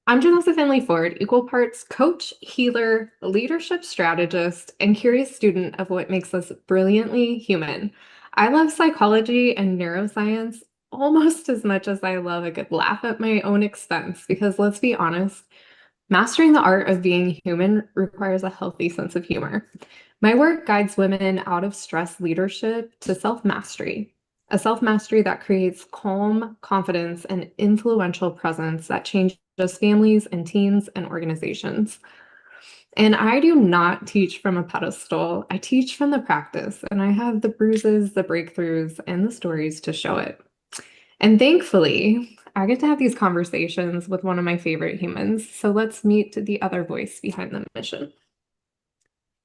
I'm Janessa Finley Ford, equal parts coach, healer, leadership strategist, and curious student of what makes us brilliantly human. I love psychology and neuroscience almost as much as I love a good laugh at my own expense, because let's be honest, mastering the art of being human requires a healthy sense of humor. My work guides women out of stress leadership to self mastery, a self mastery that creates calm, confidence, and influential presence that changes families and teams and organizations. And I do not teach from a pedestal. I teach from the practice, and I have the bruises, the breakthroughs, and the stories to show it. And thankfully, I get to have these conversations with one of my favorite humans. So let's meet the other voice behind the mission.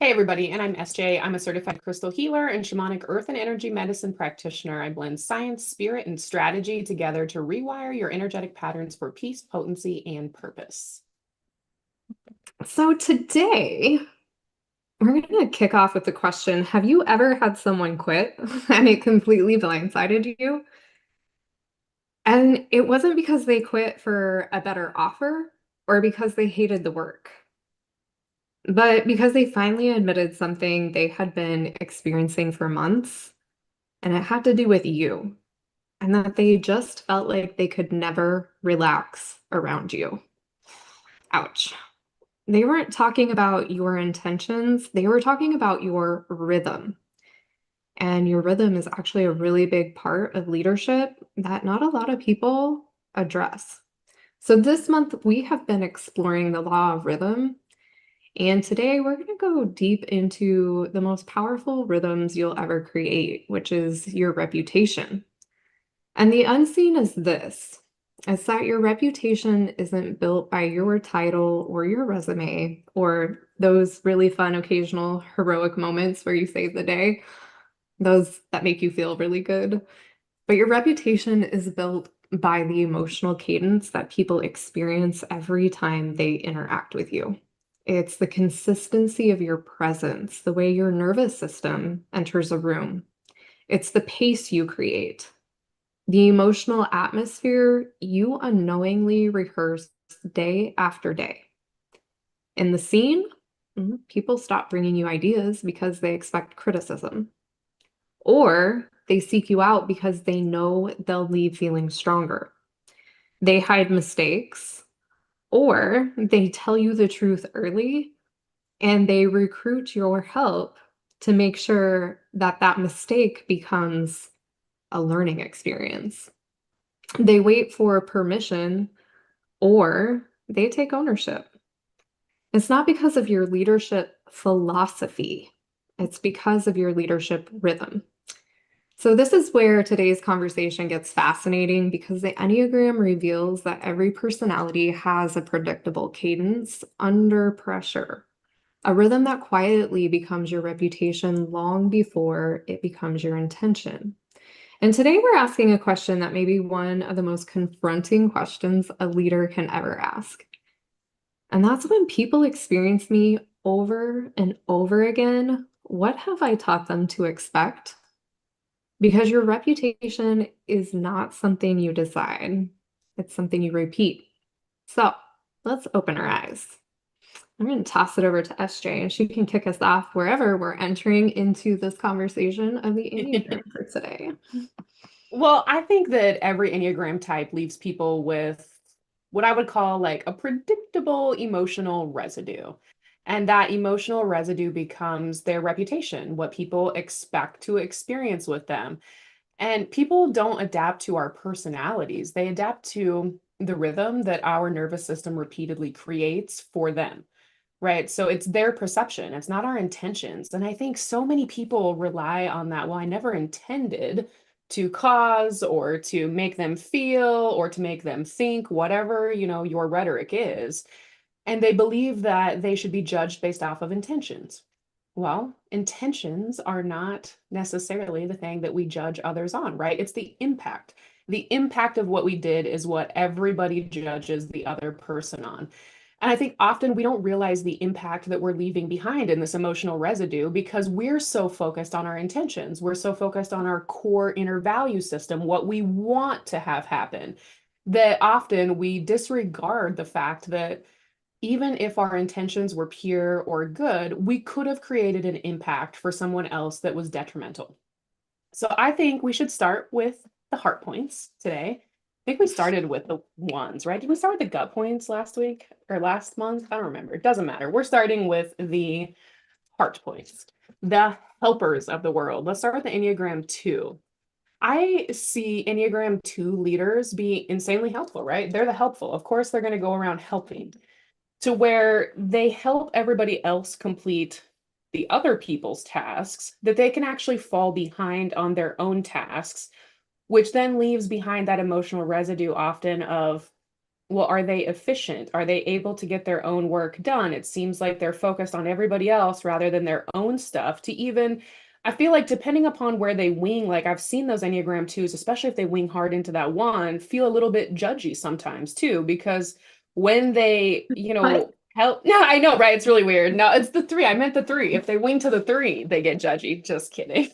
Hey everybody, and I'm SJ. I'm a certified crystal healer and shamanic earth and energy medicine practitioner. I blend science, spirit, and strategy together to rewire your energetic patterns for peace, potency, and purpose. So today, we're going to kick off with the question, have you ever had someone quit and it completely blindsided you? And it wasn't because they quit for a better offer or because they hated the work, but because they finally admitted something they had been experiencing for months, and it had to do with you, and that they just felt like they could never relax around you. Ouch. They weren't talking about your intentions, they were talking about your rhythm. And your rhythm is actually a really big part of leadership that not a lot of people address. So, this month we have been exploring the law of rhythm. And today we're going to go deep into the most powerful rhythms you'll ever create, which is your reputation. And the unseen is this, is that your reputation isn't built by your title or your resume or those really fun occasional heroic moments where you save the day, those that make you feel really good. But your reputation is built by the emotional cadence that people experience every time they interact with you. It's the consistency of your presence, the way your nervous system enters a room. It's the pace you create, the emotional atmosphere you unknowingly rehearse day after day. In the scene, people stop bringing you ideas because they expect criticism, or they seek you out because they know they'll leave feeling stronger. They hide mistakes, or they tell you the truth early and they recruit your help to make sure that that mistake becomes a learning experience. They wait for permission or they take ownership. It's not because of your leadership philosophy, it's because of your leadership rhythm. So, this is where today's conversation gets fascinating because the Enneagram reveals that every personality has a predictable cadence under pressure, a rhythm that quietly becomes your reputation long before it becomes your intention. And today we're asking a question that may be one of the most confronting questions a leader can ever ask. And that's when people experience me over and over again, what have I taught them to expect? Because your reputation is not something you decide, it's something you repeat. So let's open our eyes. I'm going to toss it over to SJ and she can kick us off wherever we're entering into this conversation of the Enneagram for today. Well, I think that every Enneagram type leaves people with what I would call like a predictable emotional residue. And that emotional residue becomes their reputation, what people expect to experience with them. And people don't adapt to our personalities, they adapt to the rhythm that our nervous system repeatedly creates for them. Right. So it's their perception, it's not our intentions. And I think so many people rely on that. Well, I never intended to cause or to make them feel or to make them think, whatever, your rhetoric is. And they believe that they should be judged based off of intentions. Well, intentions are not necessarily the thing that we judge others on, right? It's the impact. The impact of what we did is what everybody judges the other person on. And I think often we don't realize the impact that we're leaving behind in this emotional residue because we're so focused on our intentions. We're so focused on our core inner value system, what we want to have happen. that often we disregard the fact that even if our intentions were pure or good, we could have created an impact for someone else that was detrimental. So I think we should start with the heart points today. I think we started with the ones, right? Did we start with the gut points last week or last month? I don't remember. It doesn't matter. We're starting with the heart points, the helpers of the world. Let's start with the Enneagram 2. I see Enneagram 2 leaders be insanely helpful, right? They're the helpful. Of course, they're going to go around helping to where they help everybody else complete the other people's tasks, that they can actually fall behind on their own tasks, which then leaves behind that emotional residue often of, well, are they efficient? Are they able to get their own work done? It seems like they're focused on everybody else rather than their own stuff to even. I feel like depending upon where they wing, like I've seen those Enneagram twos, especially if they wing hard into that one, feel a little bit judgy sometimes too, because when they, What? help. No, I know, right? It's really weird. No, it's the three. I meant the three. If they wing to the three, they get judgy. Just kidding.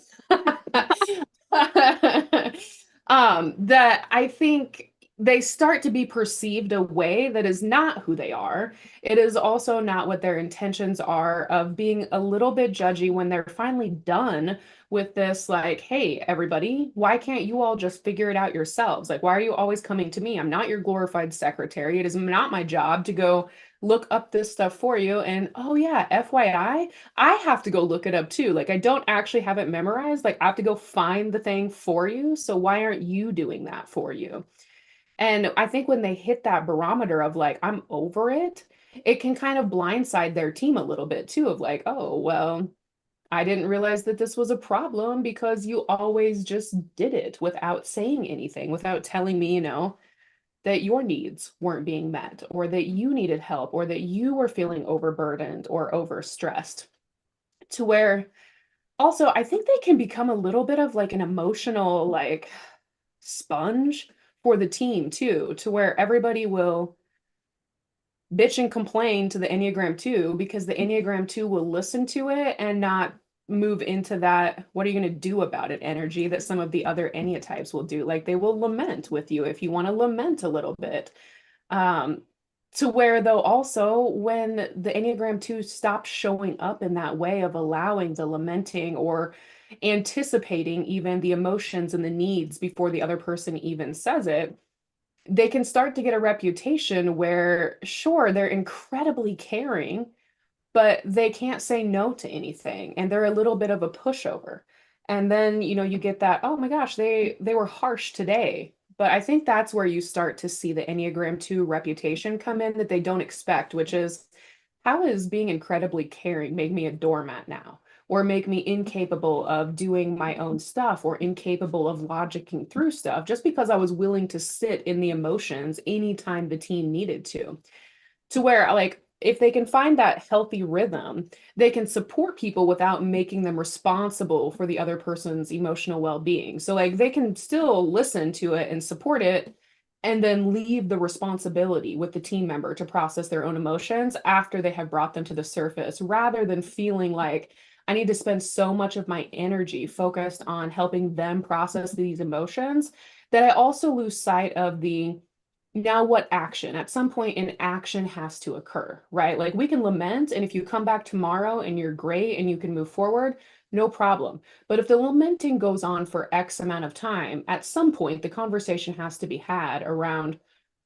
That I think they start to be perceived a way that is not who they are. It is also not what their intentions are of being a little bit judgy when they're finally done with this, like, hey, everybody, why can't you all just figure it out yourselves? Like, why are you always coming to me? I'm not your glorified secretary. It is not my job to go look up this stuff for you. And oh, yeah, FYI, I have to go look it up too. Like, I don't actually have it memorized. Like, I have to go find the thing for you. So, why aren't you doing that for you? And I think when they hit that barometer of like, I'm over it, it can kind of blindside their team a little bit too, of like, oh, well, I didn't realize that this was a problem because you always just did it without saying anything, without telling me, that your needs weren't being met, or that you needed help, or that you were feeling overburdened or overstressed. To where also, I think they can become a little bit of like an emotional, like, sponge for the team too, to where everybody will bitch and complain to the Enneagram 2 because the Enneagram 2 will listen to it and not move into that, what are you going to do about it energy that some of the other Enneatypes will do. Like they will lament with you if you want to lament a little bit. Um, to where though also when the Enneagram 2 stops showing up in that way of allowing the lamenting or anticipating even the emotions and the needs before the other person even says it, they can start to get a reputation where, sure, they're incredibly caring, but they can't say no to anything. And they're a little bit of a pushover. And then, you get that, oh my gosh, they were harsh today. But I think that's where you start to see the Enneagram 2 reputation come in that they don't expect, which is how is being incredibly caring make me a doormat now? Or make me incapable of doing my own stuff or incapable of logicking through stuff just because I was willing to sit in the emotions anytime the team needed to where like if they can find that healthy rhythm, they can support people without making them responsible for the other person's emotional well-being. So like they can still listen to it and support it and then leave the responsibility with the team member to process their own emotions after they have brought them to the surface, rather than feeling like I need to spend so much of my energy focused on helping them process these emotions that I also lose sight of the now what action. At some point an action has to occur, right? Like we can lament, and if you come back tomorrow and you're great and you can move forward, no problem. But if the lamenting goes on for X amount of time, at some point the conversation has to be had around,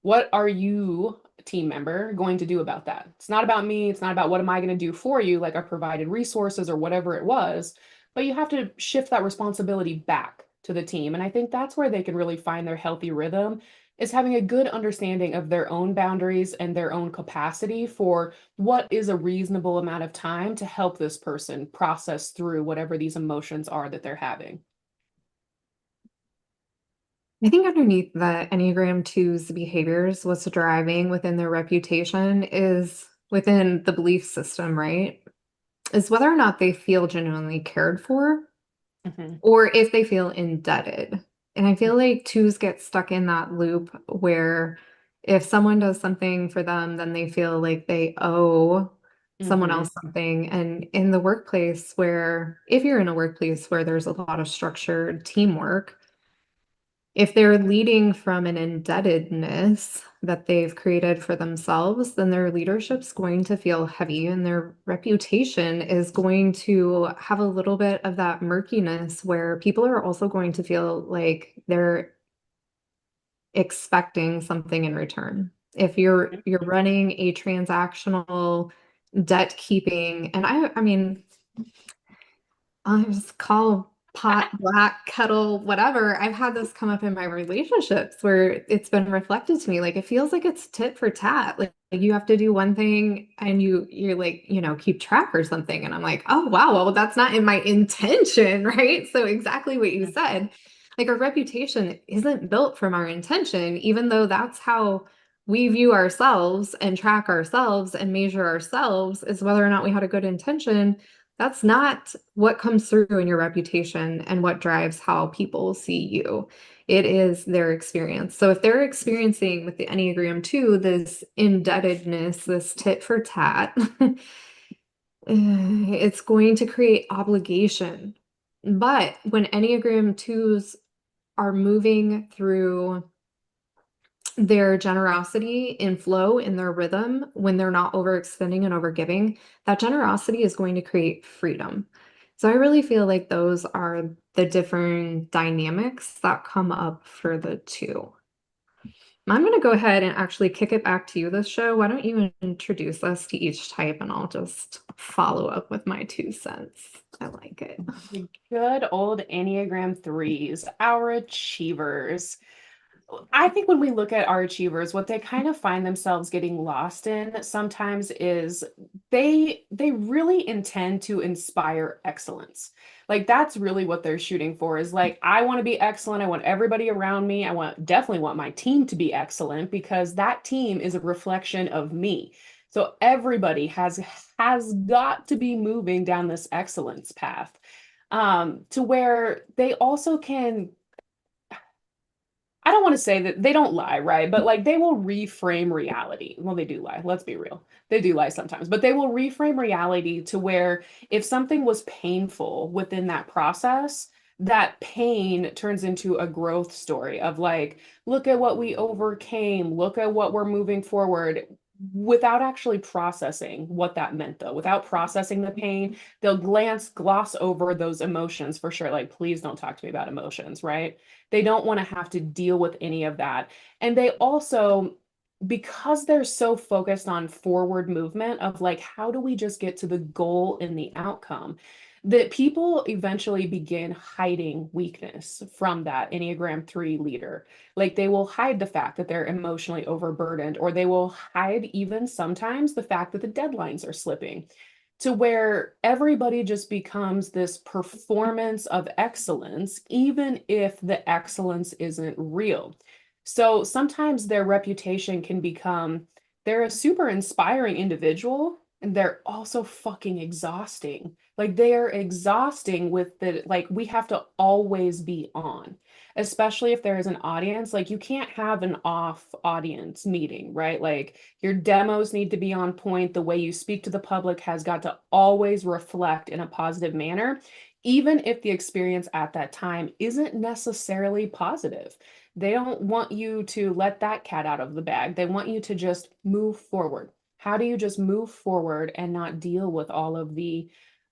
what are you, team member, going to do about that? It's not about me, it's not about what am I going to do for you, like I provided resources or whatever it was, but you have to shift that responsibility back to the team. And I think that's where they can really find their healthy rhythm, is having a good understanding of their own boundaries and their own capacity for what is a reasonable amount of time to help this person process through whatever these emotions are that they're having. I think underneath the Enneagram 2's behaviors, what's driving within their reputation is within the belief system, right? Is whether or not they feel genuinely cared for Mhm. or if they feel indebted. And I feel like twos get stuck in that loop where if someone does something for them, then they feel like they owe someone Mhm. else something. And in the workplace, where if you're in a workplace where there's a lot of structured teamwork, If they're leading from an indebtedness that they've created for themselves, then their leadership's going to feel heavy and their reputation is going to have a little bit of that murkiness where people are also going to feel like they're expecting something in return. If you're running a transactional debt keeping, and I mean, I just call pot black, kettle, whatever. I've had this come up in my relationships where it's been reflected to me. Like it feels like it's tit for tat. Like you have to do one thing and you're like, keep track or something. And I'm like, oh wow, well, that's not in my intention, right? So exactly what you said. Like our reputation isn't built from our intention, even though that's how we view ourselves and track ourselves and measure ourselves is whether or not we had a good intention. That's not what comes through in your reputation and what drives how people see you. It is their experience. So if they're experiencing with the Enneagram 2 this indebtedness, this tit for tat, it's going to create obligation. But when Enneagram 2s are moving through their generosity in flow in their rhythm when they're not overextending and overgiving, that generosity is going to create freedom. So I really feel like those are the differing dynamics that come up for the two. I'm going to go ahead and actually kick it back to you this show. Why don't you introduce us to each type and I'll just follow up with my 2 cents. I like it. The good old Enneagram threes, our achievers. I think when we look at our achievers, what they kind of find themselves getting lost in sometimes is they really intend to inspire excellence. Like that's really what they're shooting for is like I want to be excellent. I want everybody around me. Definitely want my team to be excellent because that team is a reflection of me. So everybody has got to be moving down this excellence path. To where they also can I don't want to say that they don't lie, right? But like they will reframe reality. Well, they do lie. Let's be real. They do lie sometimes, but they will reframe reality to where if something was painful within that process, that pain turns into a growth story of like, look at what we overcame, look at what we're moving forward without actually processing what that meant though. Without processing the pain, they'll gloss over those emotions for sure. Like, please don't talk to me about emotions, right? They don't want to have to deal with any of that. And they also, because they're so focused on forward movement of like, how do we just get to the goal and the outcome, that people eventually begin hiding weakness from that Enneagram 3 leader. Like they will hide the fact that they're emotionally overburdened, or they will hide even sometimes the fact that the deadlines are slipping to where everybody just becomes this performance of excellence, even if the excellence isn't real. So sometimes their reputation can become they're a super inspiring individual and they're also fucking exhausting. Like they are exhausting with the, like, we have to always be on, especially if there is an audience. Like you can't have an off audience meeting, right? Like your demos need to be on point. The way you speak to the public has got to always reflect in a positive manner, even if the experience at that time isn't necessarily positive. They don't want you to let that cat out of the bag. They want you to just move forward. How do you just move forward and not deal with all of the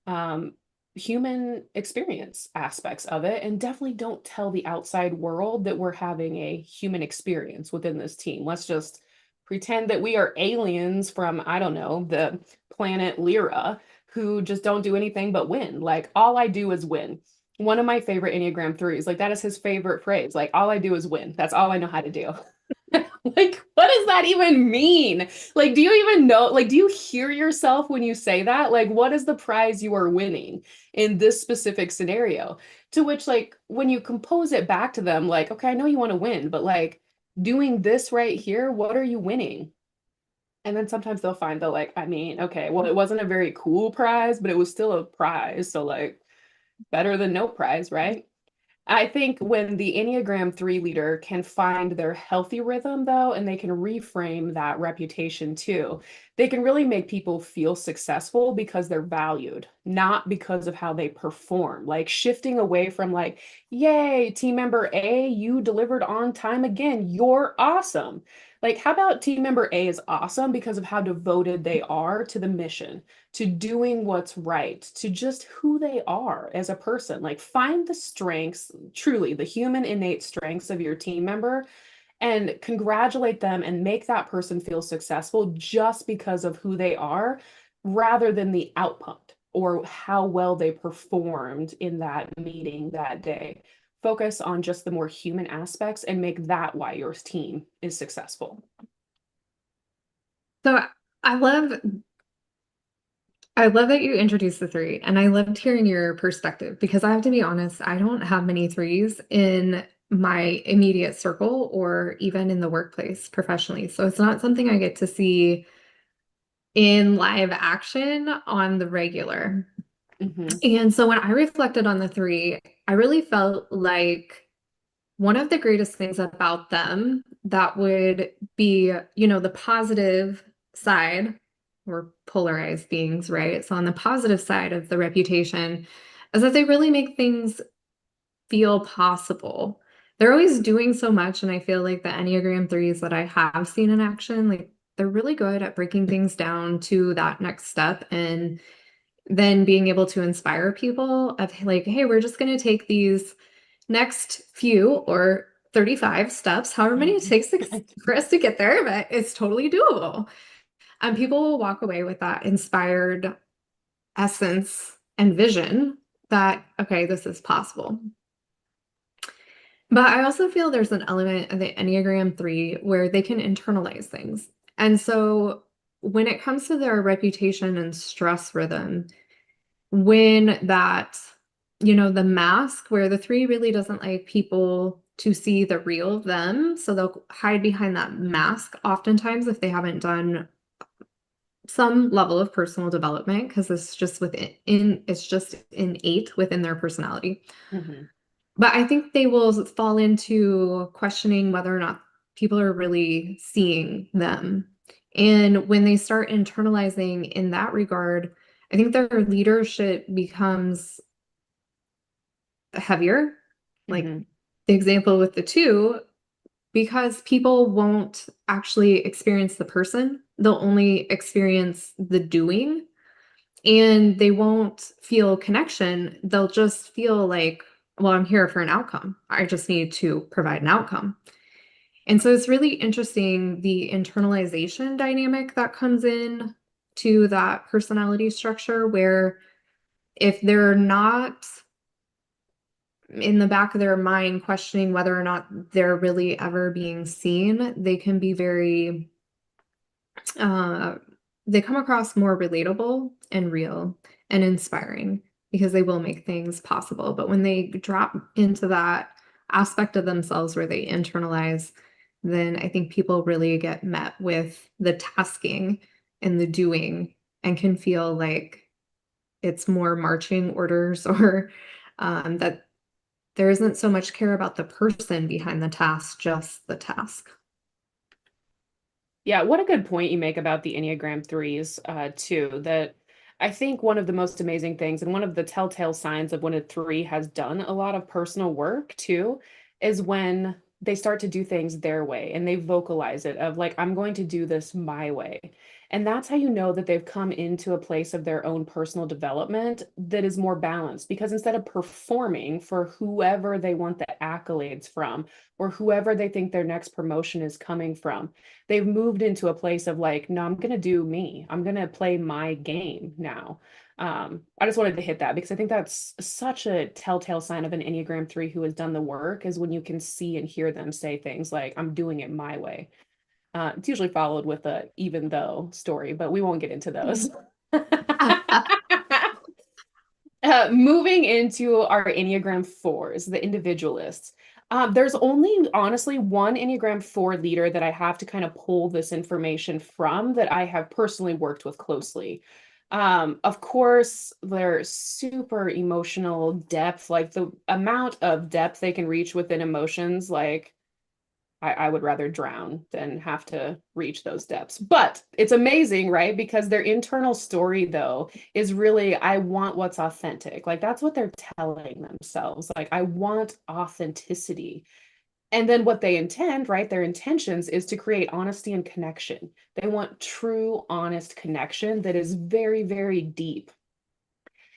um, human experience aspects of it? And definitely don't tell the outside world that we're having a human experience within this team. Let's just pretend that we are aliens from, I don't know, the planet Lyra who just don't do anything but win. Like, all I do is win. One of my favorite Enneagram threes, like, that is his favorite phrase. Like, all I do is win. That's all I know how to do. Like, what does that even mean? Like, do you even know? Like, do you hear yourself when you say that? Like, what is the prize you are winning in this specific scenario? To which, like, when you compose it back to them, like, okay, I know you want to win, but like, doing this right here, what are you winning? And then sometimes they'll find they're like, I mean, okay, well, it wasn't a very cool prize, but it was still a prize. So, like, better than no prize, right? I think when the Enneagram 3 leader can find their healthy rhythm, though, and they can reframe that reputation too, they can really make people feel successful because they're valued, not because of how they perform. Like shifting away from, like, yay, team member A, you delivered on time again. You're awesome. Like, how about team member A is awesome because of how devoted they are to the mission, to doing what's right, to just who they are as a person. Like, find the strengths, truly the human innate strengths of your team member, and congratulate them and make that person feel successful just because of who they are, rather than the output or how well they performed in that meeting that day. Focus on just the more human aspects and make that why your team is successful. So I love I love that you introduced the three, and I loved hearing your perspective because I have to be honest, I don't have many threes in my immediate circle or even in the workplace professionally. So it's not something I get to see in live action on the regular. Mhm. And so when I reflected on the three, I really felt like one of the greatest things about them that would be, the positive side, we're polarized beings, right? So on the positive side of the reputation is that they really make things feel possible. They're always doing so much, and I feel like the Enneagram threes that I have seen in action, like they're really good at breaking things down to that next step and then being able to inspire people of like, hey, we're just going to take these next few or 35 steps, however many it takes for us to get there, but it's totally doable. And people will walk away with that inspired essence and vision that, okay, this is possible. But I also feel there's an element of the Enneagram 3 where they can internalize things. And so when it comes to their reputation and stress rhythm, when that, the mask where the three really doesn't like people to see the real them, so they'll hide behind that mask oftentimes if they haven't done some level of personal development because it's just innate within their personality. Mhm. But I think they will fall into questioning whether or not people are really seeing them. And when they start internalizing in that regard, I think their leadership becomes heavier. Like Mhm. the example with the two, because people won't actually experience the person, they'll only experience the doing and they won't feel connection. They'll just feel like, well, I'm here for an outcome. I just need to provide an outcome. And so it's really interesting the internalization dynamic that comes in to that personality structure where if they're not in the back of their mind questioning whether or not they're really ever being seen, they can be very uh, they come across more relatable and real and inspiring because they will make things possible. But when they drop into that aspect of themselves where they internalize, then I think people really get met with the tasking and the doing and can feel like it's more marching orders or that there isn't so much care about the person behind the task, just the task. Yeah, what a good point you make about the Enneagram threes, too. That I think one of the most amazing things, and one of the telltale signs of when a three has done a lot of personal work, too, is when they start to do things their way and they vocalize it of like, I'm going to do this my way. And that's how you know that they've come into a place of their own personal development that is more balanced. Because instead of performing for whoever they want the accolades from, or whoever they think their next promotion is coming from, they've moved into a place of like, no, I'm going to do me. I'm going to play my game now. I just wanted to hit that because I think that's such a telltale sign of an Enneagram 3 who has done the work, is when you can see and hear them say things like, I'm doing it my way. It's usually followed with a even though story, but we won't get into those. Moving into our Enneagram fours, the individualists. There's only honestly one Enneagram 4 leader that I have to kind of pull this information from that I have personally worked with closely. Of course, they're super emotional depth, like the amount of depth they can reach within emotions, like I would rather drown than have to reach those depths. But it's amazing, right? Because their internal story, though, is really, I want what's authentic. Like that's what they're telling themselves. Like, I want authenticity. And then what they intend, right? Their intentions is to create honesty and connection. They want true, honest connection that is very, very deep.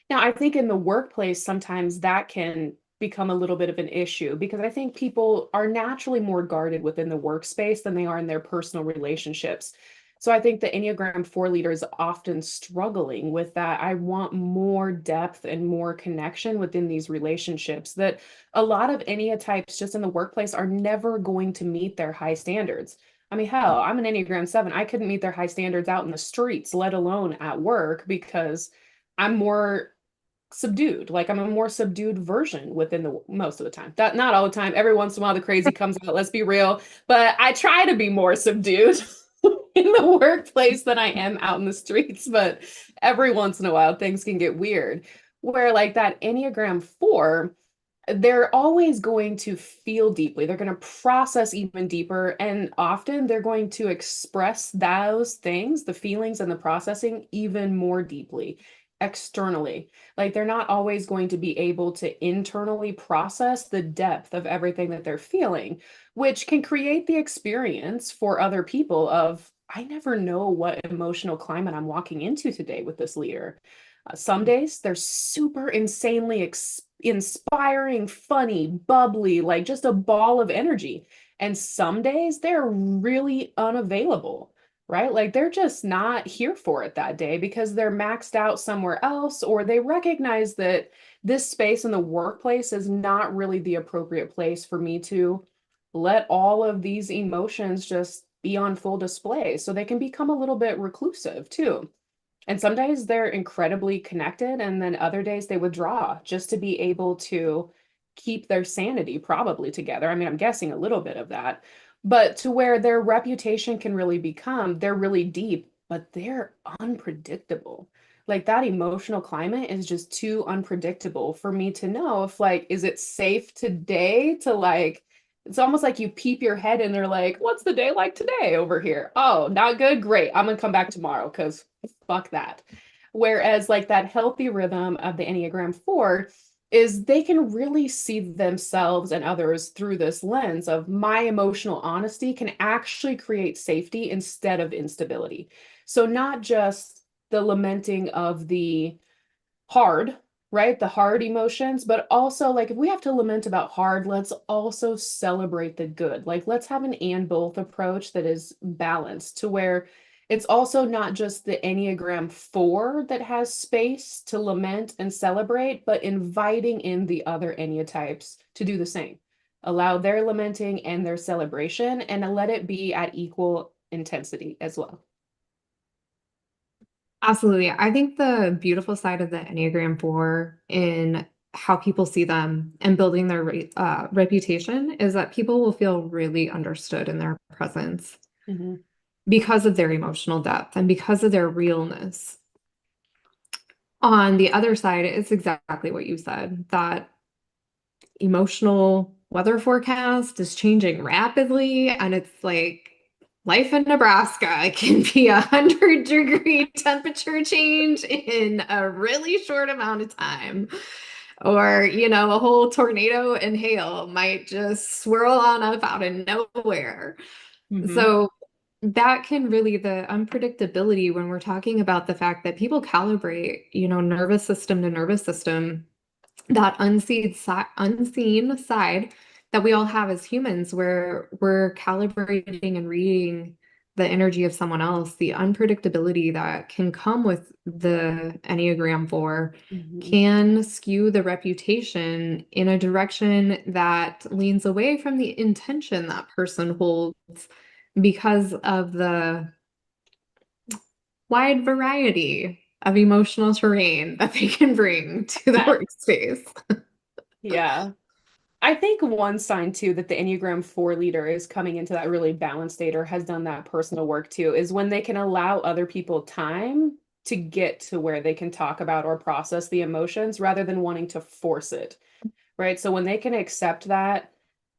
Now, I think in the workplace, sometimes that can become a little bit of an issue because I think people are naturally more guarded within the workspace than they are in their personal relationships. So I think the Enneagram 4 leader is often struggling with that. I want more depth and more connection within these relationships that a lot of Ennea types just in the workplace are never going to meet their high standards. I mean, hell, I'm an Enneagram 7. I couldn't meet their high standards out in the streets, let alone at work, because I'm more subdued. Like I'm a more subdued version within the most of the time. That not all the time. Every once in a while the crazy comes out, let's be real. But I try to be more subdued in the workplace than I am out in the streets. But every once in a while things can get weird. Where like that Enneagram 4, they're always going to feel deeply. They're going to process even deeper. And often they're going to express those things, the feelings and the processing, even more deeply externally. Like they're not always going to be able to internally process the depth of everything that they're feeling, which can create the experience for other people of, I never know what emotional climate I'm walking into today with this leader. Some days they're super insanely inspiring, funny, bubbly, like just a ball of energy. And some days they're really unavailable, right? Like they're just not here for it that day because they're maxed out somewhere else, or they recognize that this space in the workplace is not really the appropriate place for me to let all of these emotions just be on full display. So they can become a little bit reclusive too. And some days they're incredibly connected, and then other days they withdraw just to be able to keep their sanity probably together. I mean, I'm guessing a little bit of that, but to where their reputation can really become, they're really deep, but they're unpredictable. Like that emotional climate is just too unpredictable for me to know if, like, is it safe today to like, it's almost like you peep your head and they're like, what's the day like today over here? Oh, not good. Great. I'm going to come back tomorrow because fuck that. Whereas, like, that healthy rhythm of the Enneagram 4 is they can really see themselves and others through this lens of my emotional honesty can actually create safety instead of instability. So, not just the lamenting of the hard, right? The hard emotions, but also like if we have to lament about hard, let's also celebrate the good. Like let's have an and both approach that is balanced to where it's also not just the Enneagram 4 that has space to lament and celebrate, but inviting in the other Enneatypes to do the same. Allow their lamenting and their celebration and let it be at equal intensity as well. Absolutely. I think the beautiful side of the Enneagram 4 in how people see them and building their reputation is that people will feel really understood in their presence Mhm. because of their emotional depth and because of their realness. On the other side, it's exactly what you said, that emotional weather forecast is changing rapidly, and it's like life in Nebraska. It can be 100-degree temperature change in a really short amount of time. Or, a whole tornado and hail might just swirl on up out of nowhere. Mhm. So that can really, the unpredictability when we're talking about the fact that people calibrate, nervous system to nervous system, that unseen side that we all have as humans, where we're calibrating and reading the energy of someone else, the unpredictability that can come with the Enneagram 4 Mhm. can skew the reputation in a direction that leans away from the intention that person holds because of the wide variety of emotional terrain that they can bring to the workspace. Yeah. I think one sign too that the Enneagram 4 leader is coming into that really balanced state or has done that personal work too is when they can allow other people time to get to where they can talk about or process the emotions rather than wanting to force it, right? So when they can accept that,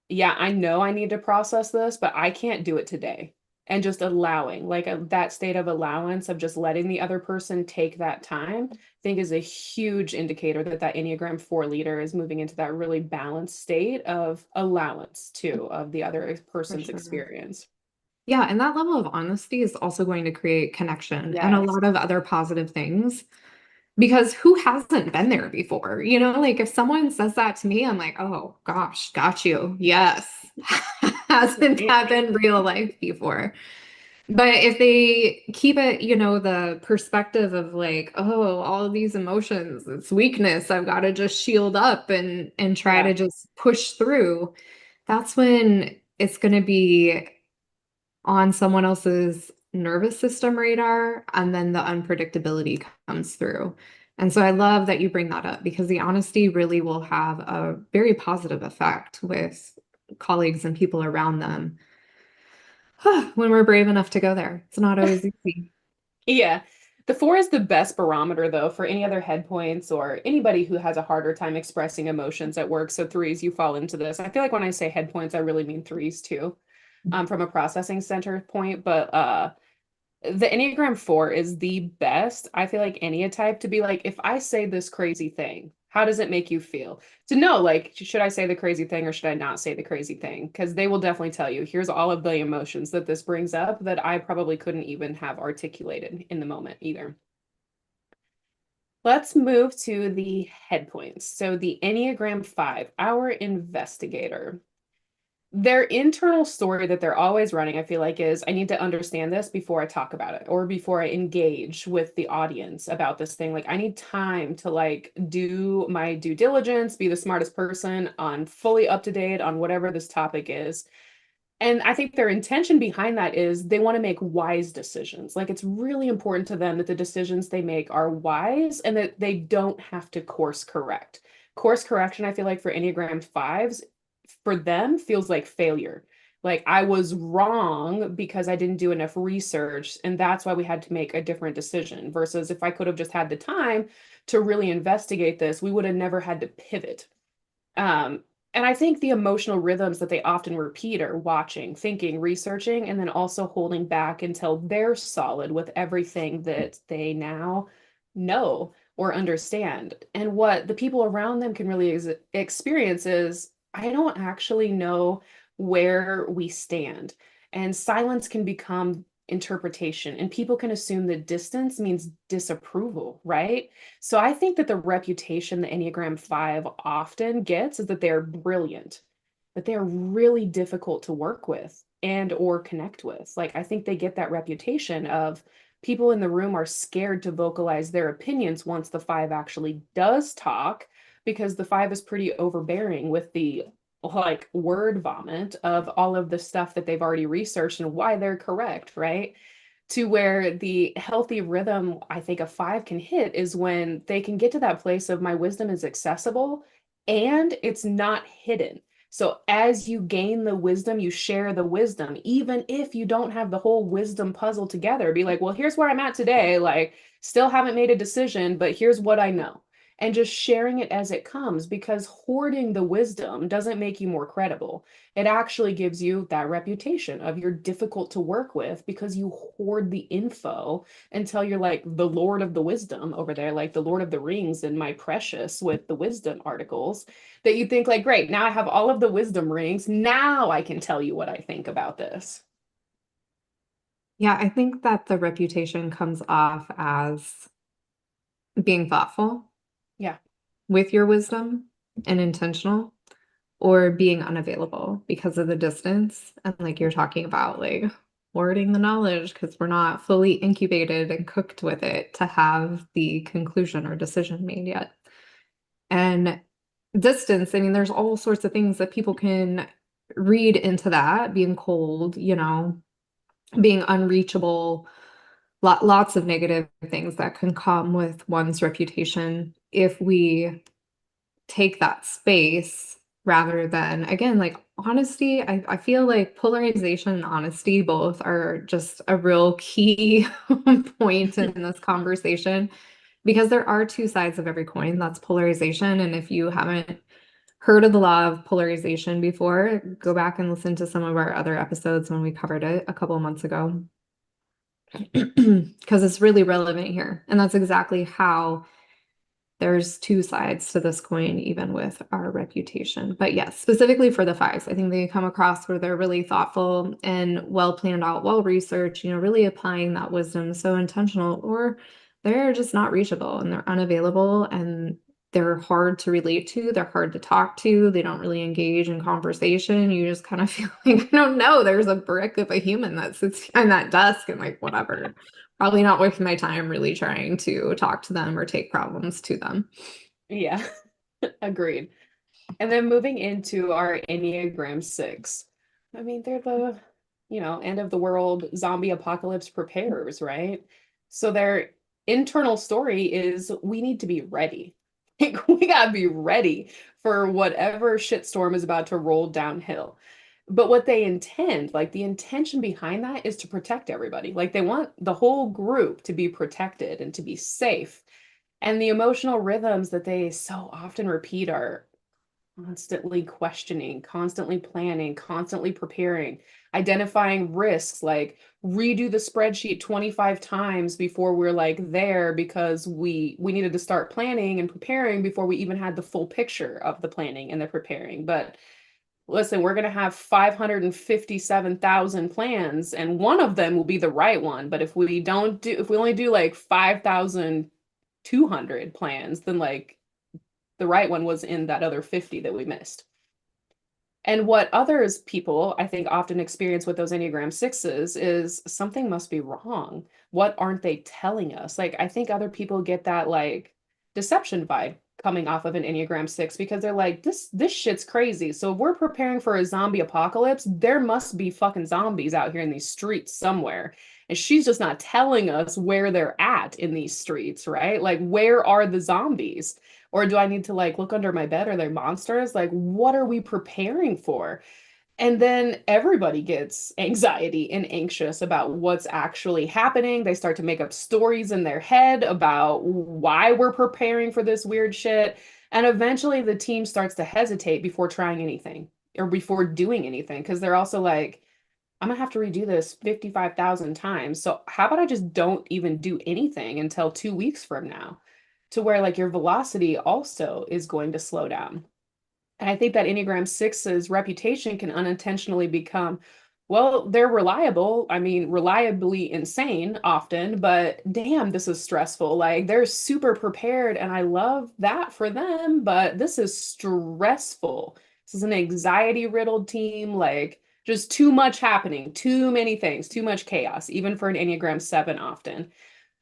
yeah, I know I need to process this, but I can't do it today. And just allowing, like that state of allowance of just letting the other person take that time, I think is a huge indicator that that Enneagram 4 leader is moving into that really balanced state of allowance too of the other For person's sure. experience. Yeah, and that level of honesty is also going to create connection and a Yes. lot of other positive things. Because who hasn't been there before? You know, like if someone says that to me, I'm like, oh gosh, got you. Yes. Hasn't Right. that been real life before? But if they keep it, the perspective of like, oh, all of these emotions, it's weakness. I've got to just shield up and try Yeah. to just push through. That's when it's going to be on someone else's nervous system radar, and then the unpredictability comes through. And so I love that you bring that up because the honesty really will have a very positive effect with colleagues and people around them when we're brave enough to go there. It's not always easy. Yeah. The 4 is the best barometer, though, for any other head points or anybody who has a harder time expressing emotions at work. So, threes, you fall into this. I feel like when I say head points, I really mean threes too, from a processing center point. But the Enneagram 4 is the best, I feel like, Enneatype to be like, if I say this crazy thing, how does it make you feel? To know, like, should I say the crazy thing or should I not say the crazy thing? Because they will definitely tell you, here's all of the emotions that this brings up that I probably couldn't even have articulated in the moment either. Let's move to the head points. So the Enneagram 5, our investigator. Their internal story that they're always running, I feel like, is I need to understand this before I talk about it or before I engage with the audience about this thing. Like, I need time to like do my due diligence, be the smartest person on fully up to date on whatever this topic is. And I think their intention behind that is they want to make wise decisions. Like, it's really important to them that the decisions they make are wise and that they don't have to course correct. Course correction, I feel like for Enneagram fives, for them feels like failure. Like, I was wrong because I didn't do enough research, and that's why we had to make a different decision. Versus if I could have just had the time to really investigate this, we would have never had to pivot. Um, and I think the emotional rhythms that they often repeat are watching, thinking, researching, and then also holding back until they're solid with everything that they now know or understand. And what the people around them can really experience is I don't actually know where we stand. And silence can become interpretation, and people can assume that distance means disapproval, right? So I think that the reputation the Enneagram 5 often gets is that they're brilliant, that they're really difficult to work with and or connect with. Like, I think they get that reputation of people in the room are scared to vocalize their opinions once the 5 actually does talk, because the 5 is pretty overbearing with the like word vomit of all of the stuff that they've already researched and why they're correct, right? To where the healthy rhythm I think a 5 can hit is when they can get to that place of my wisdom is accessible and it's not hidden. So as you gain the wisdom, you share the wisdom, even if you don't have the whole wisdom puzzle together. Be like, well, here's where I'm at today. Like, still haven't made a decision, but here's what I know. And just sharing it as it comes, because hoarding the wisdom doesn't make you more credible. It actually gives you that reputation of you're difficult to work with because you hoard the info until you're like the Lord of the Wisdom over there, like the Lord of the Rings and My Precious with the wisdom articles, that you think like, great, now I have all of the wisdom rings. Now I can tell you what I think about this. Yeah, I think that the reputation comes off as being thoughtful Yeah. with your wisdom and intentional, or being unavailable because of the distance. And like you're talking about, like hoarding the knowledge because we're not fully incubated and cooked with it to have the conclusion or decision made yet. And distance, I mean, there's all sorts of things that people can read into that, being cold, being unreachable, lots of negative things that can come with one's reputation if we take that space rather than, again, like honesty. I feel like polarization and honesty both are just a real key point in this conversation because there are two sides of every coin. That's polarization. And if you haven't heard of the law of polarization before, go back and listen to some of our other episodes when we covered it a couple of months ago. Because it's really relevant here. And that's exactly how there's two sides to this coin, even with our reputation. But yes, specifically for the fives, I think they come across where they're really thoughtful and well planned out, well researched, really applying that wisdom, so intentional, or they're just not reachable and they're unavailable and they're hard to relate to, they're hard to talk to, they don't really engage in conversation. You just kind of feel like, I don't know, there's a brick of a human that sits behind that desk and like whatever. Probably not worth my time really trying to talk to them or take problems to them. Yeah, agreed. And then moving into our Enneagram 6. I mean, they're the, end of the world zombie apocalypse preparers, right? So their internal story is we need to be ready. Like we gotta be ready for whatever shitstorm is about to roll downhill. But what they intend, like the intention behind that is to protect everybody. Like they want the whole group to be protected and to be safe. And the emotional rhythms that they so often repeat are constantly questioning, constantly planning, constantly preparing, identifying risks, like redo the spreadsheet 25 times before we're like there because we needed to start planning and preparing before we even had the full picture of the planning and the preparing. But listen, we're going to have 557,000 plans and one of them will be the right one, but if we only do like 5,200 plans, then like the right one was in that other 50 that we missed. And what others people I think often experience with those Enneagram sixes is something must be wrong. What aren't they telling us? Like, I think other people get that like deception vibe coming off of an Enneagram six because they're like, this shit's crazy. So if we're preparing for a zombie apocalypse, there must be fucking zombies out here in these streets somewhere. And she's just not telling us where they're at in these streets, right? Like, where are the zombies? Or do I need to like look under my bed? Are there monsters? Like, what are we preparing for? And then everybody gets anxiety and anxious about what's actually happening. They start to make up stories in their head about why we're preparing for this weird shit. And eventually the team starts to hesitate before trying anything or before doing anything because they're also like, I'm gonna have to redo this 55,000 times. So how about I just don't even do anything until 2 weeks from now? To where like your velocity also is going to slow down. And I think that Enneagram six's reputation can unintentionally become, well, they're reliable. I mean, reliably insane often, but damn, this is stressful. Like they're super prepared, and I love that for them, but this is stressful. This is an anxiety-riddled team, like just too much happening, too many things, too much chaos, even for an Enneagram 7 often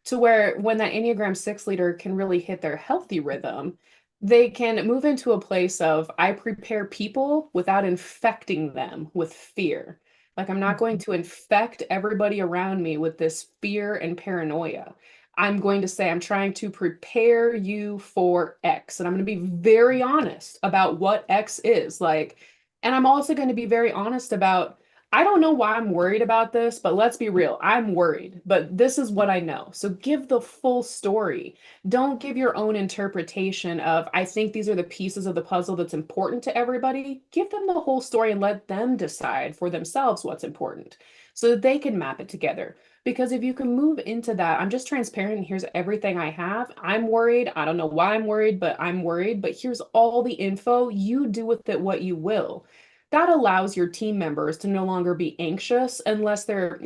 to where when that Enneagram 6 leader can really hit their healthy rhythm, they can move into a place of I prepare people without infecting them with fear. Like I'm not going to infect everybody around me with this fear and paranoia. I'm going to say I'm trying to prepare you for X, and I'm going to be very honest about what X is. Like, and I'm also going to be very honest about I don't know why I'm worried about this, but let's be real. I'm worried, but this is what I know. So give the full story. Don't give your own interpretation of, I think these are the pieces of the puzzle that's important to everybody. Give them the whole story and let them decide for themselves what's important so that they can map it together. Because if you can move into that, I'm just transparent. Here's everything I have. I'm worried. I don't know why I'm worried, but I'm worried. But here's all the info. You do with it what you will. That allows your team members to no longer be anxious unless they're,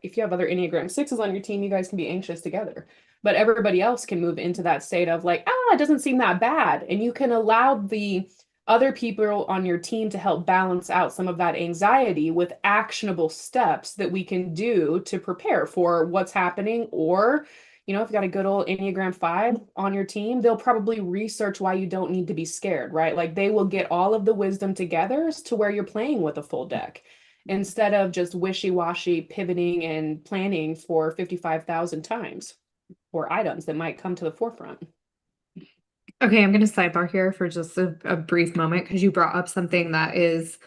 if you have other Enneagram sixes on your team, you guys can be anxious together. But everybody else can move into that state of like, it doesn't seem that bad. And you can allow the other people on your team to help balance out some of that anxiety with actionable steps that we can do to prepare for what's happening. Or, if you got a good old Enneagram 5 on your team, they'll probably research why you don't need to be scared, right? Like they will get all of the wisdom together to where you're playing with a full deck instead of just wishy-washy pivoting and planning for 55,000 times or items that might come to the forefront. Okay, I'm going to sidebar here for just a brief moment because you brought up something that is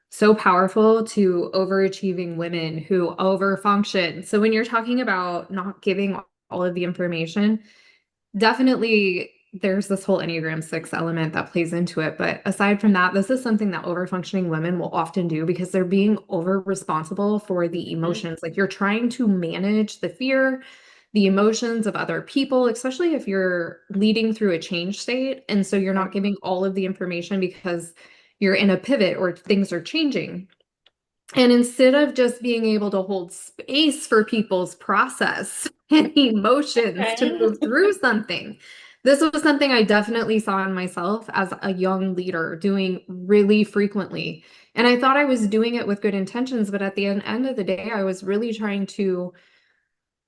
so powerful to overachieving women who overfunction. So when you're talking about not giving all of the information, definitely there's this whole Enneagram 6 element that plays into it. But aside from that, this is something that overfunctioning women will often do because they're being over responsible for the Mhm. emotions. Like you're trying to manage the fear, the emotions of other people, especially if you're leading through a change state. And so you're not Right. giving all of the information because you're in a pivot or things are changing. And instead of just being able to hold space for people's process and emotions to Okay. move through something, this was something I definitely saw in myself as a young leader doing really frequently. And I thought I was doing it with good intentions, but at the end of the day, I was really trying to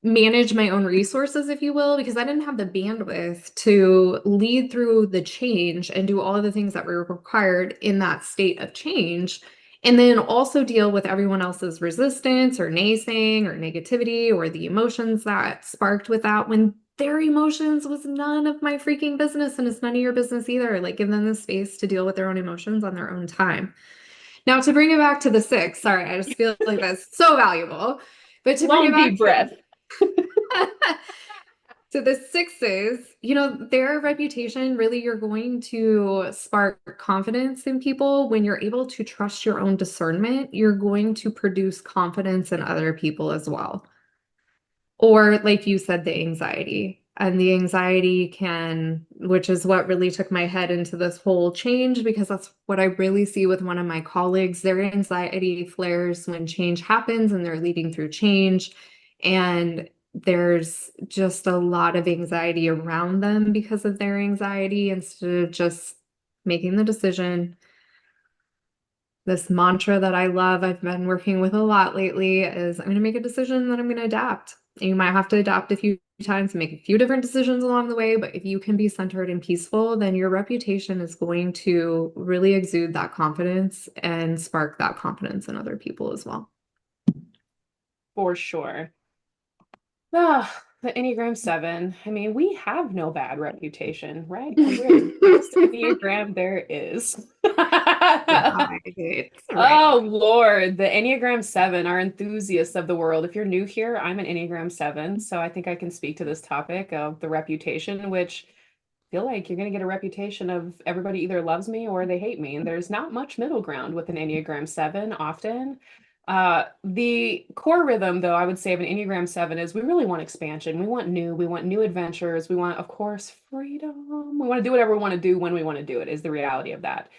manage my own resources, if you will, because I didn't have the bandwidth to lead through the change and do all of the things that were required in that state of change. And then also deal with everyone else's resistance or naysaying or negativity or the emotions that sparked with that when their emotions was none of my freaking business and it's none of your business either. Like give them the space to deal with their own emotions on their own time. Now, to bring it back to the six, sorry, I just feel like that's so valuable. But to bring it Long back deep breath. so the sixes, their reputation, really, you're going to spark confidence in people when you're able to trust your own discernment. You're going to produce confidence in other people as well. Or, like you said, the anxiety. And the anxiety can, which is what really took my head into this whole change, because that's what I really see with one of my colleagues. Their anxiety flares when change happens and they're leading through change. And there's just a lot of anxiety around them because of their anxiety instead of just making the decision. This mantra that I love, I've been working with a lot lately, is I'm going to make a decision that I'm going to adapt. And you might have to adapt a few times, make a few different decisions along the way, but if you can be centered and peaceful, then your reputation is going to really exude that confidence and spark that confidence in other people as well. For sure. Ah, the Enneagram 7. I mean, we have no bad reputation, right? Because we're the best Enneagram there is. Right. Right. Oh, Lord. The Enneagram 7, our enthusiasts of the world. If you're new here, I'm an Enneagram 7. So I think I can speak to this topic of the reputation, which I feel like you're going to get a reputation of everybody either loves me or they hate me. And there's not much middle ground with an Enneagram 7 often. The core rhythm, though, I would say of an Enneagram 7 is we really want expansion. We want new adventures. We want, of course, freedom. We want to do whatever we want to do when we want to do it, is the reality of that.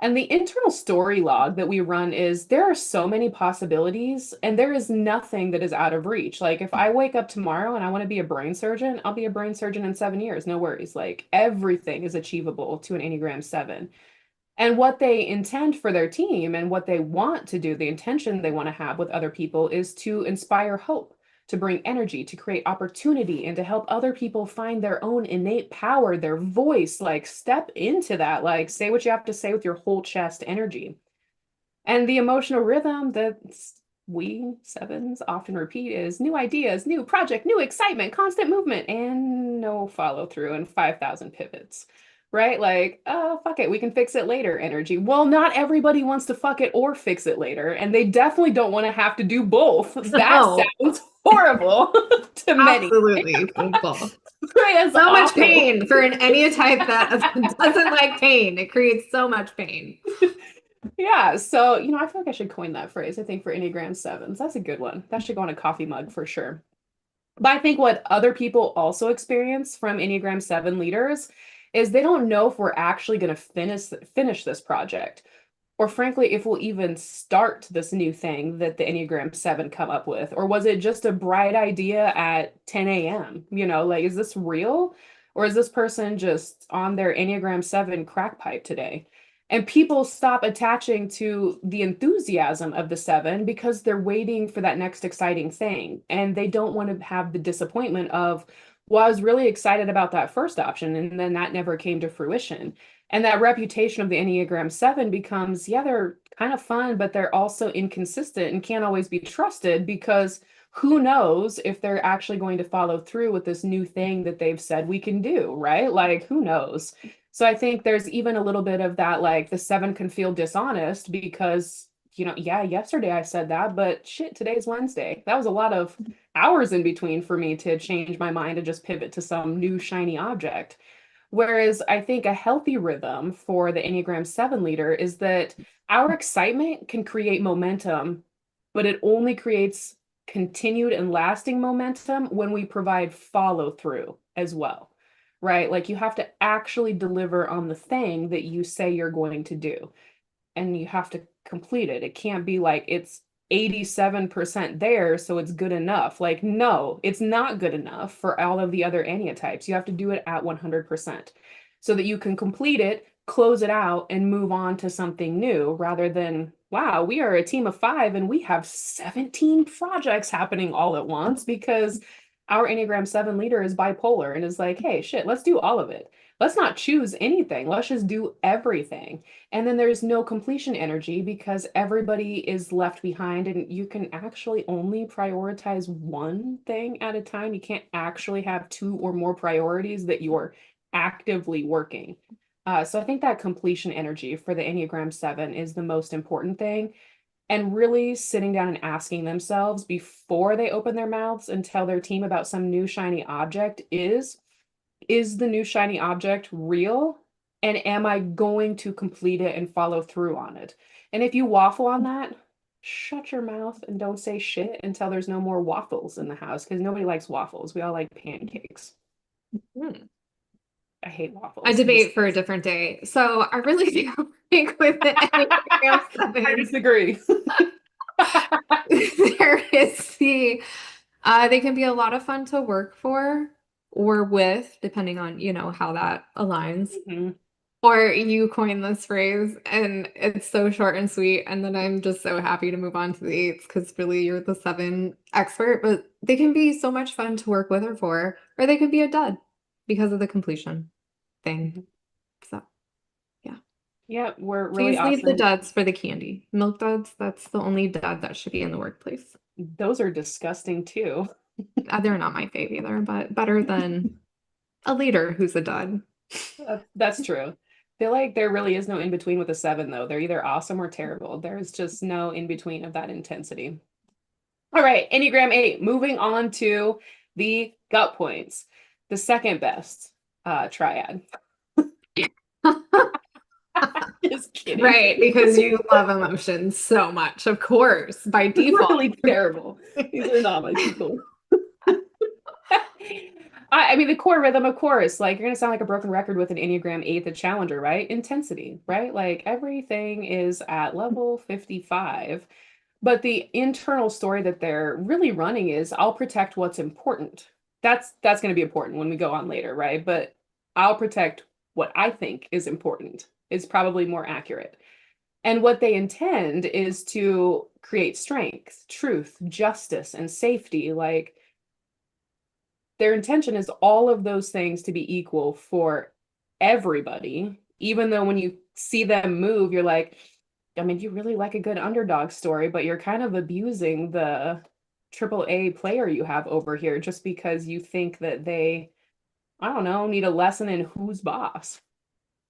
And the internal story log that we run is there are so many possibilities and there is nothing that is out of reach. Like if I wake up tomorrow and I want to be a brain surgeon, I'll be a brain surgeon in 7 years. No worries. Like everything is achievable to an Enneagram 7. And what they intend for their team and what they want to do, the intention they want to have with other people is to inspire hope, to bring energy, to create opportunity, and to help other people find their own innate power, their voice. Like, step into that, like, say what you have to say with your whole chest energy. And the emotional rhythm that we sevens often repeat is new ideas, new project, new excitement, constant movement, and no follow through and 5,000 pivots. Right? Like, oh, fuck it, we can fix it later energy. Well, not everybody wants to fuck it or fix it later, and they definitely don't want to have to do both. That No, sounds horrible to many. absolutely painful. Right, as So much awful. pain for an any type that doesn't like pain. It creates so much pain. Yeah, so I feel like I should coin that phrase. I think for Enneagram sevens, that's a good one. That should go on a coffee mug for sure. But I think what other people also experience from Enneagram 7 leaders is they don't know if we're actually going to finish this project, or frankly, if we'll even start this new thing that the Enneagram 7 come up with. Or was it just a bright idea at 10 a.m.? Like, is this real? Or is this person just on their Enneagram 7 crack pipe today? And people stop attaching to the enthusiasm of the 7 because they're waiting for that next exciting thing. And they don't want to have the disappointment of, well, I was really excited about that first option, and then that never came to fruition. And that reputation of the Enneagram 7 becomes, yeah, they're kind of fun, but they're also inconsistent and can't always be trusted because who knows if they're actually going to follow through with this new thing that they've said we can do, right? Like, who knows? So I think there's even a little bit of that, like the seven can feel dishonest because, yeah, yesterday I said that, but shit, today's Wednesday. That was a lot of hours in between for me to change my mind and just pivot to some new shiny object. Whereas I think a healthy rhythm for the Enneagram 7 leader is that our excitement can create momentum, but it only creates continued and lasting momentum when we provide follow through as well, right? Like you have to actually deliver on the thing that you say you're going to do, and you have to complete it. It can't be like it's 87% there, so it's good enough. Like, no, it's not good enough for all of the other Enya types. You have to do it at 100% so that you can complete it, close it out, and move on to something new rather than, wow, we are a team of 5 and we have 17 projects happening all at once because our Enneagram 7 leader is bipolar and is like, hey, shit, let's do all of it. Let's not choose anything. Let's just do everything. And then there's no completion energy because everybody is left behind, and you can actually only prioritize one thing at a time. You can't actually have two or more priorities that you're actively working. So I think that completion energy for the Enneagram 7 is the most important thing. And really sitting down and asking themselves before they open their mouths and tell their team about some new shiny object is the new shiny object real? And am I going to complete it and follow through on it? And if you waffle on that, shut your mouth and don't say shit until there's no more waffles in the house because nobody likes waffles. We all like pancakes. Hmm. I hate A waffles. debate for a different day. So I really feel like with the Enneagram I 7, disagree. there is they can be a lot of fun to work for or with, depending on, how that aligns. Mhm. Or you coin this phrase and it's so short and sweet. And then I'm just so happy to move on to the eights because really you're the 7 expert, but they can be so much fun to work with or for, or they could be a dud because of the completion thing. So yeah. Yeah, we're really Please leave the awesome. duds for the candy. Milk duds, that's the only dud that should be in the workplace. Those are disgusting too. They're not my fave either, but better than a leader who's a dud. That's true. I feel like there really is no in between with a 7, though. They're either awesome or terrible. There's just no in between of that intensity. All right, Enneagram 8, moving on to the gut points, the second best triad. Just kidding. Right, because you love emotions so much, of course, by default. Really terrible. These are not my people. I mean, the core rhythm, of course, like you're gonna sound like a broken record with an Enneagram 8, the challenger, right? Intensity, right? Like everything is at level 55. But the internal story that they're really running is I'll protect what's important. That's going to be important when we go on later, right? But I'll protect what I think is important is probably more accurate. And what they intend is to create strength, truth, justice, and safety. Like their intention is all of those things to be equal for everybody, even though when you see them move, you're like, I mean, you really like a good underdog story, but you're kind of abusing the triple A player you have over here just because you think that they, I don't know, need a lesson in who's boss.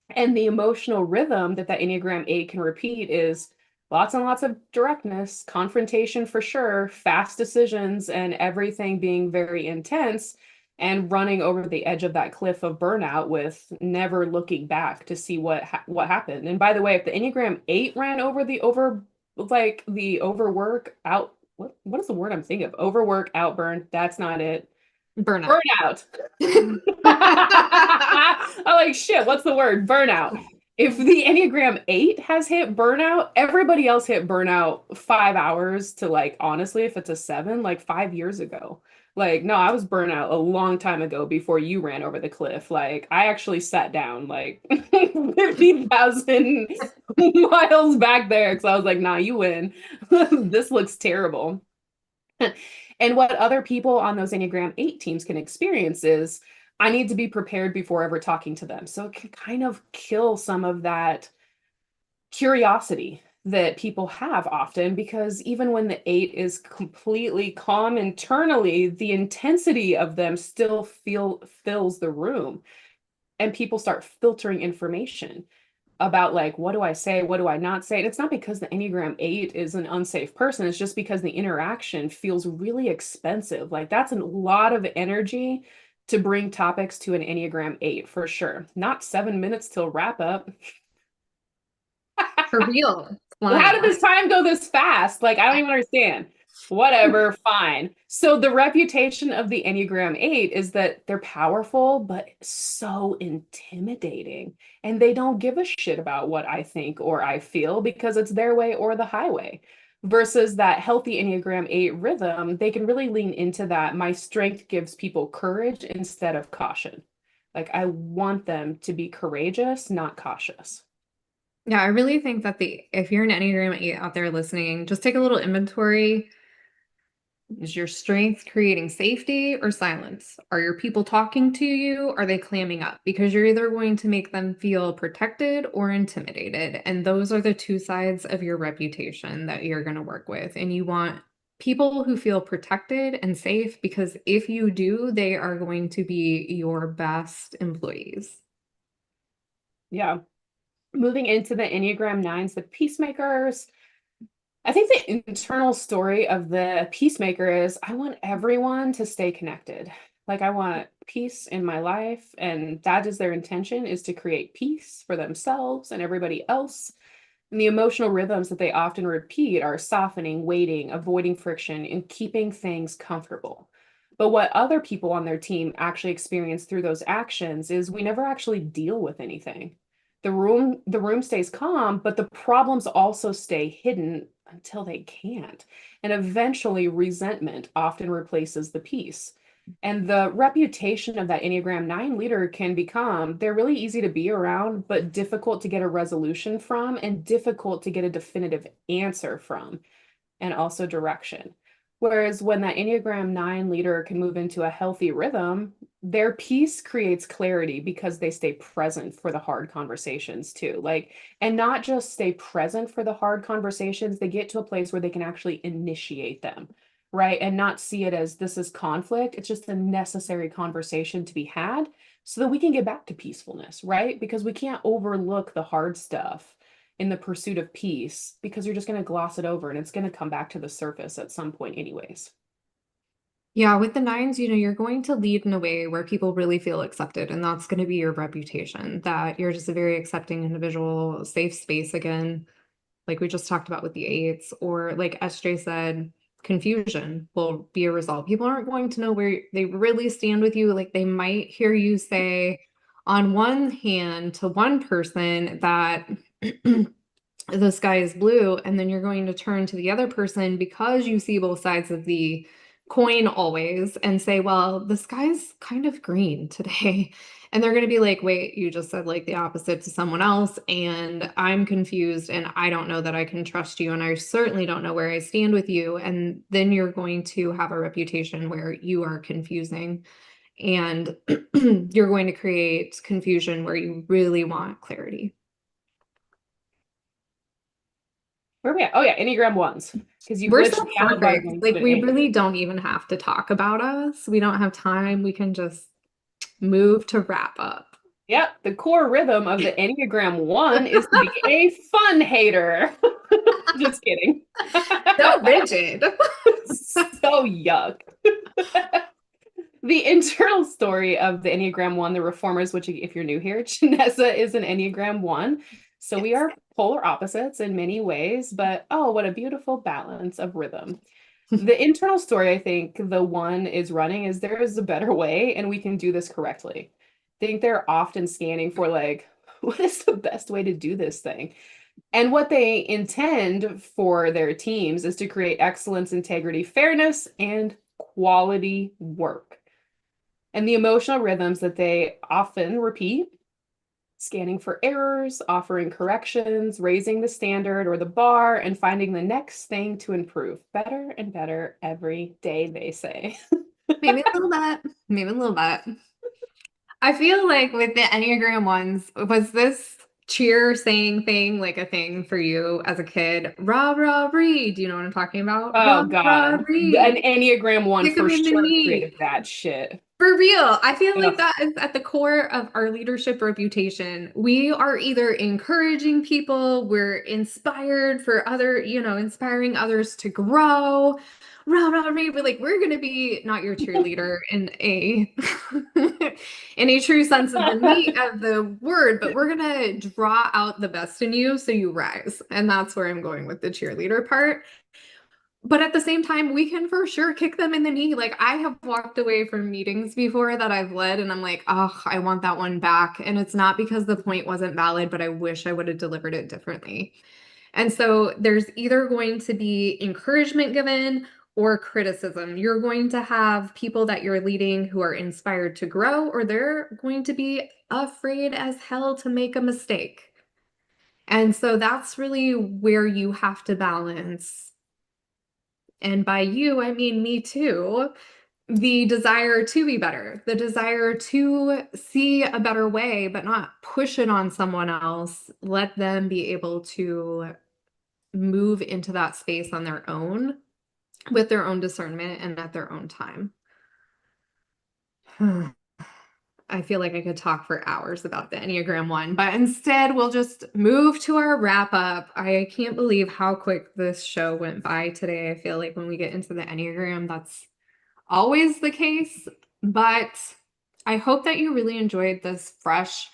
And the emotional rhythm that Enneagram 8 can repeat is lots and lots of directness, confrontation for sure, fast decisions, and everything being very intense and running over the edge of that cliff of burnout with never looking back to see what happened. And by the way, if the Enneagram 8 ran over the overwork out, what is the word I'm thinking of? Overwork, outburn, that's not it. Burnout. Burnout. I'm like, shit, what's the word? Burnout. If the Enneagram 8 has hit burnout, everybody else hit burnout 5 hours to like, honestly, if it's a 7, like 5 years ago. Like, no, I was burnout a long time ago before you ran over the cliff. Like, I actually sat down like 50,000 miles back there because I was like, nah, you win. This looks terrible. And what other people on those Enneagram 8 teams can experience is I need to be prepared before ever talking to them. So it can kind of kill some of that curiosity that people have often, because even when the eight is completely calm internally, the intensity of them still fills the room, and people start filtering information about like, what do I say, what do I not say? And it's not because the Enneagram 8 is an unsafe person, it's just because the interaction feels really expensive. Like that's a lot of energy to bring topics to an Enneagram 8 for sure. Not 7 minutes till wrap up. For real. How Flying. did this time go this fast? Like, I don't even understand. Whatever, fine. So, the reputation of the Enneagram 8 is that they're powerful, but so intimidating. And they don't give a shit about what I think or I feel because it's their way or the highway. Versus that healthy Enneagram 8 rhythm, they can really lean into that. My strength gives people courage instead of caution. Like, I want them to be courageous, not cautious. Yeah, I really think that the if you're an Enneagram 8 out there listening, just take a little inventory. Is your strength creating safety or silence? Are your people talking to you? Are they clamming up? Because you're either going to make them feel protected or intimidated. And those are the two sides of your reputation that you're going to work with. And you want people who feel protected and safe because if you do, they are going to be your best employees. Yeah. Moving into the Enneagram nines, the peacemakers. I think the internal story of the peacemaker is I want everyone to stay connected. Like I want peace in my life, and that is their intention is to create peace for themselves and everybody else. And the emotional rhythms that they often repeat are softening, waiting, avoiding friction, and keeping things comfortable. But what other people on their team actually experience through those actions is we never actually deal with anything. The room stays calm, but the problems also stay hidden until they can't. And eventually resentment often replaces the peace. And the reputation of that Enneagram 9 leader can become they're really easy to be around, but difficult to get a resolution from and difficult to get a definitive answer from, and also direction. Whereas when that Enneagram 9 leader can move into a healthy rhythm, their peace creates clarity because they stay present for the hard conversations too. Like, and not just stay present for the hard conversations, they get to a place where they can actually initiate them, right? And not see it as this is conflict. It's just a necessary conversation to be had so that we can get back to peacefulness, right? Because we can't overlook the hard stuff in the pursuit of peace because you're just going to gloss it over and it's going to come back to the surface at some point anyways. Yeah, with the nines, you're going to lead in a way where people really feel accepted, and that's going to be your reputation, that you're just a very accepting individual, safe space again, like we just talked about with the eights, or like SJ said, confusion will be a result. People aren't going to know where they really stand with you. Like they might hear you say on one hand to one person that the sky is blue, and then you're going to turn to the other person because you see both sides of the coin always and say, well, the sky's kind of green today. And they're going to be like, wait, you just said like the opposite to someone else, and I'm confused, and I don't know that I can trust you, and I certainly don't know where I stand with you. And then you're going to have a reputation where you are confusing, and you're going to create confusion where you really want clarity. Where are we at? Oh yeah, Enneagram ones. Because you We're glitched so me out by perfect. going to Like an we eight. really don't even have to talk about us. We don't have time. We can just move to wrap up. Yep, the core rhythm of the Enneagram one is to be a fun hater. Just kidding. So rigid. So yuck. The internal story of the Enneagram One, the Reformers, which, if you're new here, Janessa is an Enneagram One. So we Yes. are polar opposites in many ways, but oh, what a beautiful balance of rhythm. The internal story, I think, the one is running is there is a better way and we can do this correctly. I think they're often scanning for, like, what is the best way to do this thing? And what they intend for their teams is to create excellence, integrity, fairness, and quality work. And the emotional rhythms that they often repeat, scanning for errors, offering corrections, raising the standard or the bar, and finding the next thing to improve. Better and better every day, they say. Maybe a little bit. Maybe a little bit. I feel like with the Enneagram ones, was this cheer saying thing, like a thing for you as a kid? Rah, rah, ree. Do you know what I'm talking about? Oh Rah, rah, God. An ree. Enneagram one Kick them for in the sure knee. created that shit. For real, I feel like Ugh. that is at the core of our leadership reputation. We are either encouraging people, we're inspired for other, inspiring others to grow. Rah, rah, rah, but like we're gonna be not your cheerleader in a in a true sense of the meat of the word, but we're gonna draw out the best in you so you rise. And that's where I'm going with the cheerleader part. But at the same time, we can for sure kick them in the knee. Like I have walked away from meetings before that I've led, and I'm like, oh, I want that one back. And it's not because the point wasn't valid, but I wish I would have delivered it differently. And so there's either going to be encouragement given or criticism. You're going to have people that you're leading who are inspired to grow, or they're going to be afraid as hell to make a mistake. And so that's really where you have to balance, and by you, I mean me too, the desire to be better, the desire to see a better way, but not push it on someone else. Let them be able to move into that space on their own with their own discernment and at their own time. I feel like I could talk for hours about the Enneagram one, but instead we'll just move to our wrap up. I can't believe how quick this show went by today. I feel like when we get into the Enneagram, that's always the case, but I hope that you really enjoyed this fresh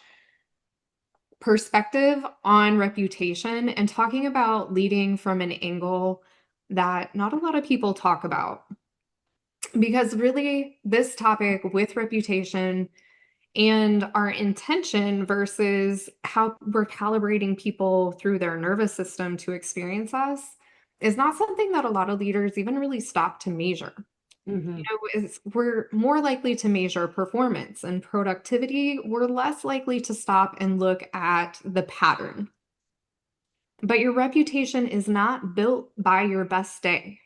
perspective on reputation and talking about leading from an angle that not a lot of people talk about. Because really, this topic with reputation and our intention versus how we're calibrating people through their nervous system to experience us is not something that a lot of leaders even really stop to measure. Mhm. We're more likely to measure performance and productivity. We're less likely to stop and look at the pattern. But your reputation is not built by your best day.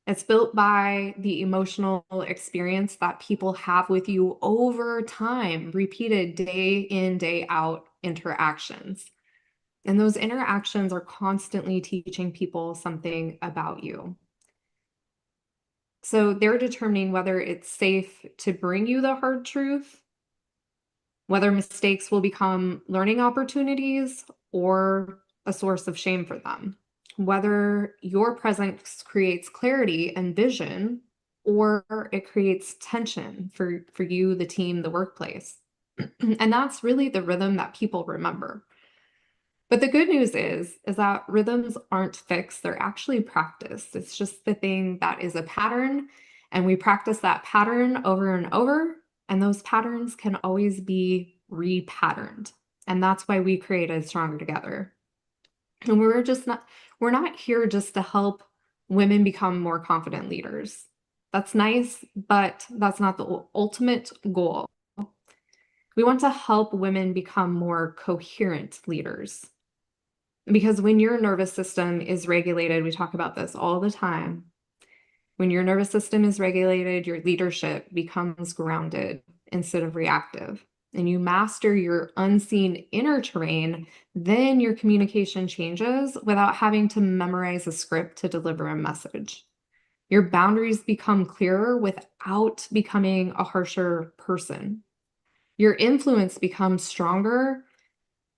It's built by the emotional experience that people have with you over time, repeated day in, day out interactions. And those interactions are constantly teaching people something about you. So they're determining whether it's safe to bring you the hard truth, whether mistakes will become learning opportunities or a source of shame for them, whether your presence creates clarity and vision or it creates tension for you, the team, the workplace. And that's really the rhythm that people remember. But the good news is that rhythms aren't fixed, they're actually practiced. It's just the thing that is a pattern, and we practice that pattern over and over, and those patterns can always be repatterned. And that's why we created Stronger Together. And we're not here just to help women become more confident leaders. That's nice, but that's not the ultimate goal. We want to help women become more coherent leaders. Because when your nervous system is regulated, we talk about this all the time. When your nervous system is regulated, your leadership becomes grounded instead of reactive. And you master your unseen inner terrain, then your communication changes without having to memorize a script to deliver a message. Your boundaries become clearer without becoming a harsher person. Your influence becomes stronger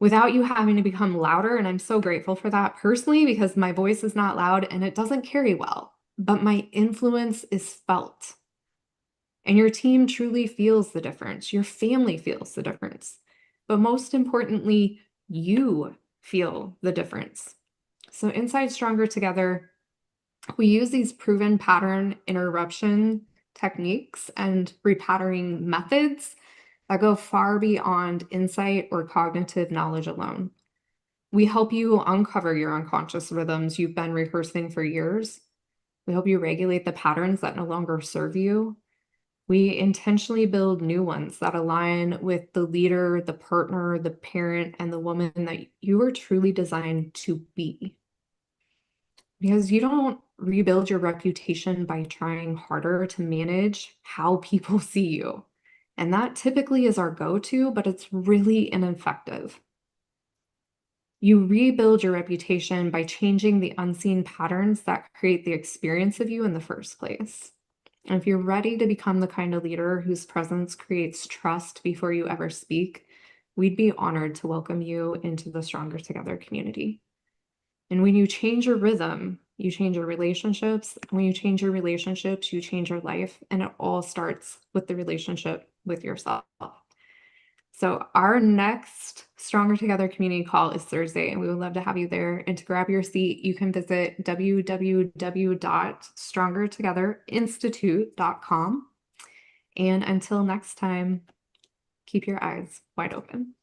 without you having to become louder. And I'm so grateful for that personally because my voice is not loud and it doesn't carry well, but my influence is felt. And your team truly feels the difference. Your family feels the difference. But most importantly, you feel the difference. So inside Stronger Together, we use these proven pattern interruption techniques and repatterning methods that go far beyond insight or cognitive knowledge alone. We help you uncover your unconscious rhythms you've been rehearsing for years. We help you regulate the patterns that no longer serve you. We intentionally build new ones that align with the leader, the partner, the parent, and the woman that you are truly designed to be. Because you don't rebuild your reputation by trying harder to manage how people see you. And that typically is our go-to, but it's really ineffective. You rebuild your reputation by changing the unseen patterns that create the experience of you in the first place. And if you're ready to become the kind of leader whose presence creates trust before you ever speak, we'd be honored to welcome you into the Stronger Together community. And when you change your rhythm, you change your relationships. When you change your relationships, you change your life. And it all starts with the relationship with yourself. So our next Stronger Together community call is Thursday, and we would love to have you there. And to grab your seat, you can visit www.strongertogetherinstitute.com. And until next time, keep your eyes wide open.